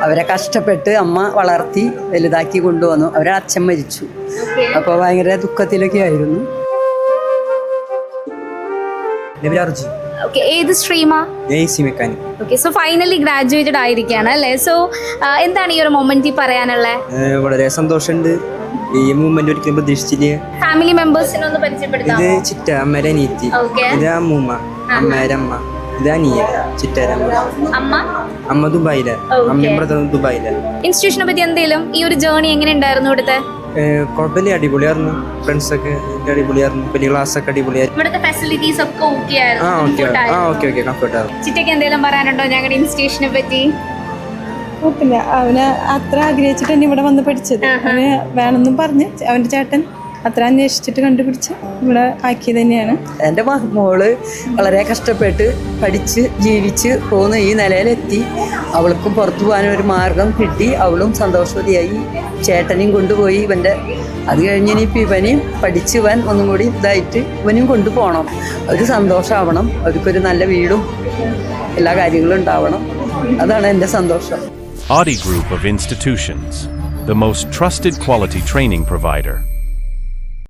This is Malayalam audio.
അവരെ കഷ്ടപ്പെട്ട് അമ്മ വളർത്തി വലുതാക്കി കൊണ്ടുവന്നു. അവരെ അച്ഛൻ മരിച്ചു. അപ്പോൾ ഭയങ്കര ദുഃഖത്തിലൊക്കെ ആയിരുന്നു. ഏത് സ്ട്രീമാ? ഓക്കെ, സോ ഫൈനലി ഗ്രാജുവേറ്റഡ് ആയിരിക്കുകയാണ് അല്ലേ? സോ എന്താണ് ഈ ഒരു മൊമെന്റിൽ പറയാനുള്ളത്? വളരെ സന്തോഷമുണ്ട്. ഈ മൂവ്മെന്റ് ഒരിക്കലും പ്രതീക്ഷിച്ചില്ല. ഫാമിലി മെമ്പേഴ്സിനെ ഒന്ന് പരിചയപ്പെടുത്താമോ? ഇത് ചിറ്റ അമ്മേരെ അനിയത്തി, ഇത് അമ്മൂമ്മ, അമ്മേരെ അമ്മ, ഇത് അനിയ ചിറ്റേരമ്മ. അമ്മ ദുബായിലെ, അമ്മയും ബ്രദറും ദുബായിലെ. ഇൻസ്റ്റിറ്റ്യൂഷനെ പറ്റി എന്തെങ്കിലും ഈ ഒരു ജേർണി എങ്ങനെ ഉണ്ടായിരുന്നു ഇവിടുത്തെ? കുഴപ്പമില്ല, അടിപൊളിയായിരുന്നു. ഫ്രണ്ട്സ് ഒക്കെ അടിപൊളിയായിരുന്നു. വലിയ ക്ലാസ് ഒക്കെ അടിപൊളിയായിരുന്നു. ഇവിടുത്തെ ഫെസിലിറ്റീസ് ഒക്കെ ഓക്കെ ഓക്കെ കംഫർട്ടായിരുന്നു. ചിറ്റയ്ക്ക് എന്തെങ്കിലും പറയാനുണ്ടോ ഞങ്ങളുടെ ഇൻസ്റ്റിറ്റ്യൂഷനെ പറ്റി? കുഴപ്പമില്ല, അവന് അത്ര ആഗ്രഹിച്ചിട്ട് തന്നെ ഇവിടെ വന്ന് പഠിച്ചത്. അവന് വേണമെന്നും പറഞ്ഞ് അവൻ്റെ ചേട്ടൻ അത്ര അന്വേഷിച്ചിട്ട് കണ്ടുപിടിച്ച് ഇവിടെ ആക്കിയത് തന്നെയാണ്. എൻ്റെ മോള് വളരെ കഷ്ടപ്പെട്ട് പഠിച്ച് ജീവിച്ച് പോന്ന് ഈ നിലയിലെത്തി. അവൾക്കും പുറത്തു പോകാനൊരു മാർഗം കിട്ടി. അവളും സന്തോഷവതിയായി. ചേട്ടനെയും കൊണ്ടുപോയി ഇവൻ്റെ. അത് കഴിഞ്ഞ് ഇനിയിപ്പോൾ ഇവനെയും പഠിച്ച് ഇവൻ ഒന്നും കൂടി ഇതായിട്ട് ഇവനും കൊണ്ടുപോകണം. ഒരു സന്തോഷമാവണം. അവർക്കൊരു നല്ല വീടും എല്ലാ കാര്യങ്ങളും ഉണ്ടാവണം. അതാണ് എൻ്റെ സന്തോഷം. Audi Group of Institutions, the most trusted quality training provider.